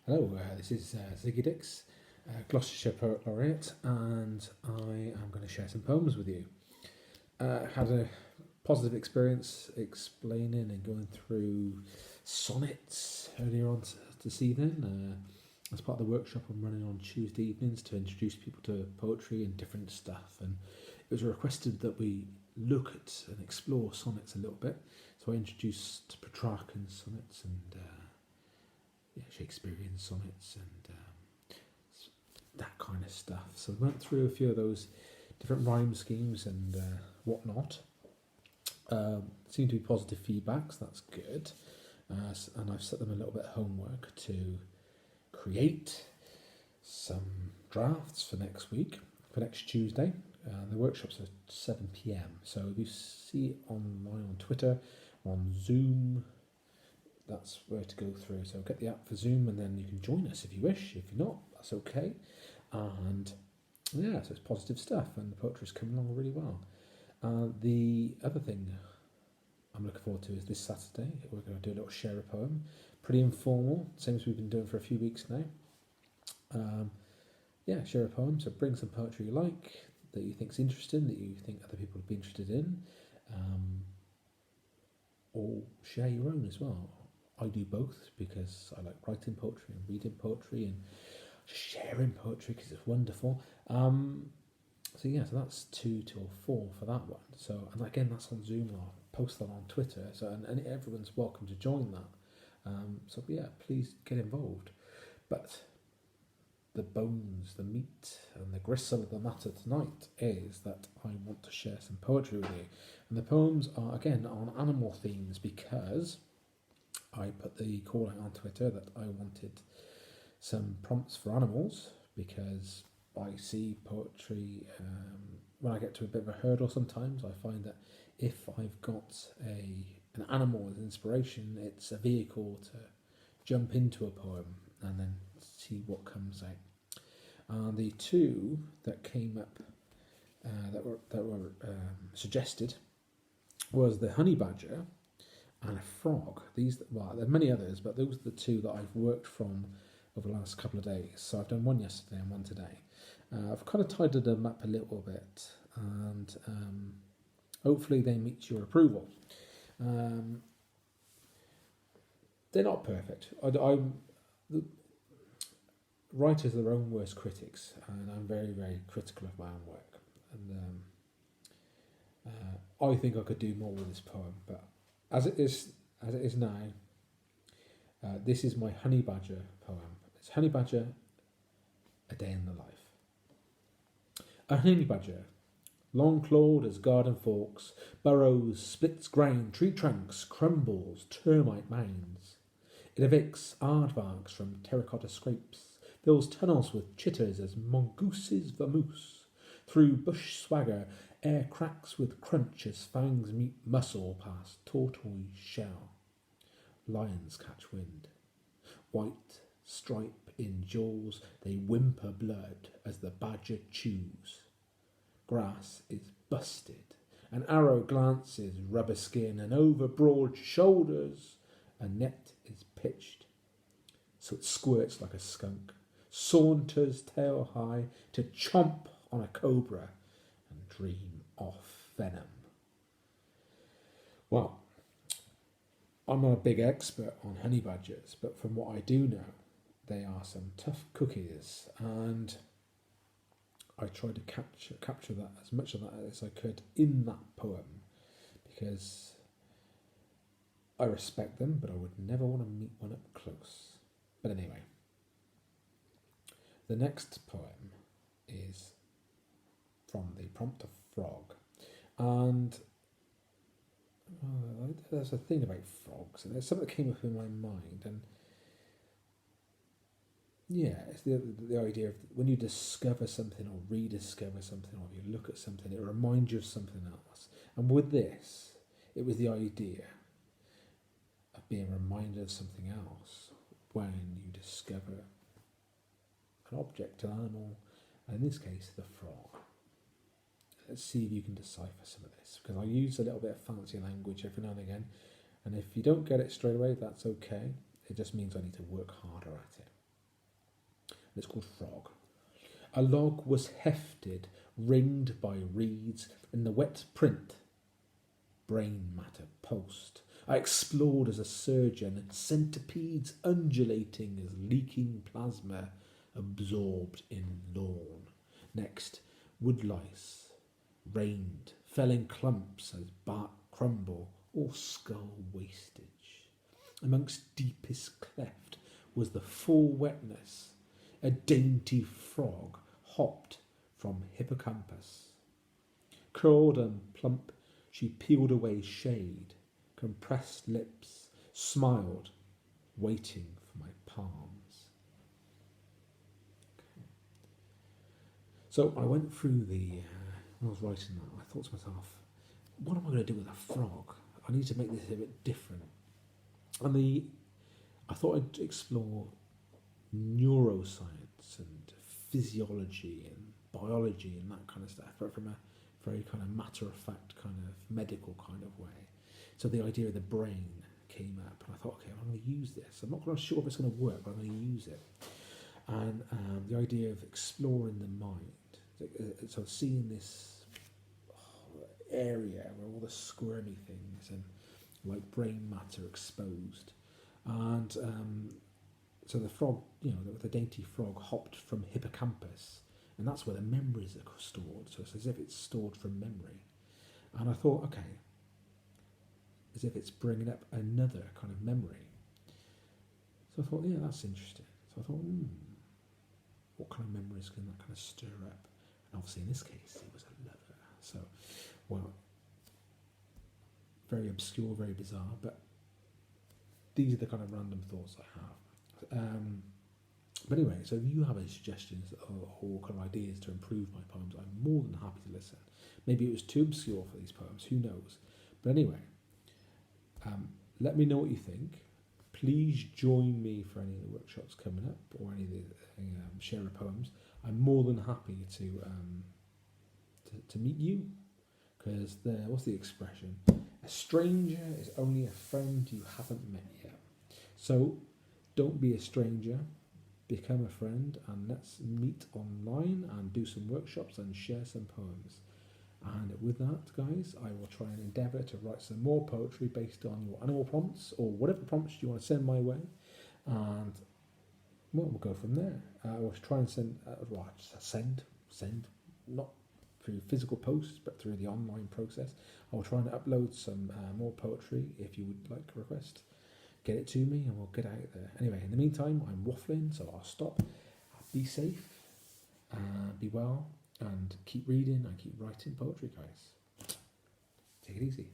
Hello, this is Ziggy Dix, Gloucestershire Poet Laureate, and I am going to share some poems with you. Had a positive experience explaining and going through sonnets earlier on this evening. As part of the workshop I'm running on Tuesday evenings to introduce people to poetry and different stuff, and it was requested that we look at and explore sonnets a little bit. So I introduced Petrarchan sonnets and Shakespearean sonnets and that kind of stuff. So we went through a few of those different rhyme schemes and whatnot. Seemed to be positive feedbacks, that's good. And I've set them a little bit of homework to create some drafts for next week, for next Tuesday. The workshop's at 7 p.m. So if you see it online on Twitter, on Zoom, that's where to go through. So get the app for Zoom and then you can join us if you wish. If you're not, that's okay. And yeah, so it's positive stuff and the poetry's coming along really well. The other thing I'm looking forward to is this Saturday. We're going to do a little share a poem. Pretty informal, same as we've been doing for a few weeks now. Share a poem. So bring some poetry you like, that you think's interesting, that you think other people would be interested in. Or share your own as well. I do both because I like writing poetry and reading poetry and sharing poetry because it's wonderful. So that's 2 till 4 for that one. So, and again, that's on Zoom. I'll post that on Twitter. So, and everyone's welcome to join that. Please get involved. But the bones, the meat, and the gristle of the matter tonight is that I want to share some poetry with you. And the poems are, again, on animal themes because I put the call out on Twitter that I wanted some prompts for animals because I see poetry, when I get to a bit of a hurdle sometimes, I find that if I've got an animal as inspiration, it's a vehicle to jump into a poem and then see what comes out. The two that came up that were suggested was the honey badger and a frog. There are many others, but those are the two that I've worked from over the last couple of days. So I've done one yesterday and one today. I've kind of tidied them up a little bit, and hopefully they meet your approval. They're not perfect. Writers are their own worst critics, and I'm very, very critical of my own work. And I think I could do more with this poem, but as it is now, this is my honey badger poem. It's honey badger, a day in the life. A honey badger, long-clawed as garden forks, burrows, splits ground, tree trunks, crumbles, termite mounds. It evicts aardvarks from terracotta scrapes, fills tunnels with chitters as mongooses vamoose. Through bush swagger, air cracks with crunch as fangs meet muscle past tortoise shell. Lions catch wind. White stripe in jaws, they whimper blood as the badger chews. Grass is busted, an arrow glances rubber skin, and over broad shoulders a net is pitched. So it squirts like a skunk, saunters tail high to chomp on a cobra and dream off venom. Well, I'm not a big expert on honey badgers, but from what I do know, they are some tough cookies, and I tried to capture that, as much of that as I could in that poem, because I respect them, but I would never want to meet one up close. But anyway, the next poem is from the prompt of frog, and there's a thing about frogs, and there's something that came up in my mind, and it's the idea of when you discover something or rediscover something, or you look at something, it reminds you of something else. And with this, it was the idea of being reminded of something else when you discover an object, an animal, and in this case, the frog. Let's see if you can decipher some of this, because I use a little bit of fancy language every now and again, and if you don't get it straight away, that's okay. It just means I need to work harder at it. It's called Frog. A log was hefted, ringed by reeds, in the wet print, brain matter post. I explored as a surgeon, centipedes undulating as leaking plasma absorbed in lawn. Next, woodlice rained, fell in clumps as bark crumble or skull wastage. Amongst deepest cleft was the full wetness. A dainty frog hopped from hippocampus. Curled and plump, she peeled away shade, compressed lips, smiled, waiting for my palms. Okay. So I went through when I was writing that, I thought to myself, what am I going to do with a frog? I need to make this a bit different. And I thought I'd explore neuroscience and physiology and biology and that kind of stuff, but from a very kind of matter-of-fact kind of medical kind of way. So the idea of the brain came up, and I thought, okay, I'm going to use this. I'm not quite sure if it's going to work, but I'm going to use it. And the idea of exploring the mind, so seeing this area where all the squirmy things and like brain matter exposed, and so the frog, the dainty frog hopped from hippocampus, and that's where the memories are stored. So it's as if it's stored from memory. And I thought, okay, as if it's bringing up another kind of memory. So I thought, yeah, that's interesting. So I thought, what kind of memories can that kind of stir up? And obviously in this case, he was a lover. So, well, very obscure, very bizarre, but these are the kind of random thoughts I have. But anyway, so if you have any suggestions or kind of ideas to improve my poems, I'm more than happy to listen. Maybe it was too obscure for these poems, who knows? But anyway, let me know what you think. Please join me for any of the workshops coming up or any of the share of poems. I'm more than happy to meet you, because what's the expression? A stranger is only a friend you haven't met yet. So don't be a stranger, become a friend, and let's meet online and do some workshops and share some poems. And with that, guys, I will try and endeavour to write some more poetry based on your animal prompts or whatever prompts you want to send my way. And well, we'll go from there. I will try and send, not through physical posts, but through the online process. I will try and upload some more poetry if you would like a request. Get it to me and we'll get out there. Anyway, in the meantime, I'm waffling, so I'll stop. Be safe, be well, and keep reading and keep writing poetry, guys. Take it easy.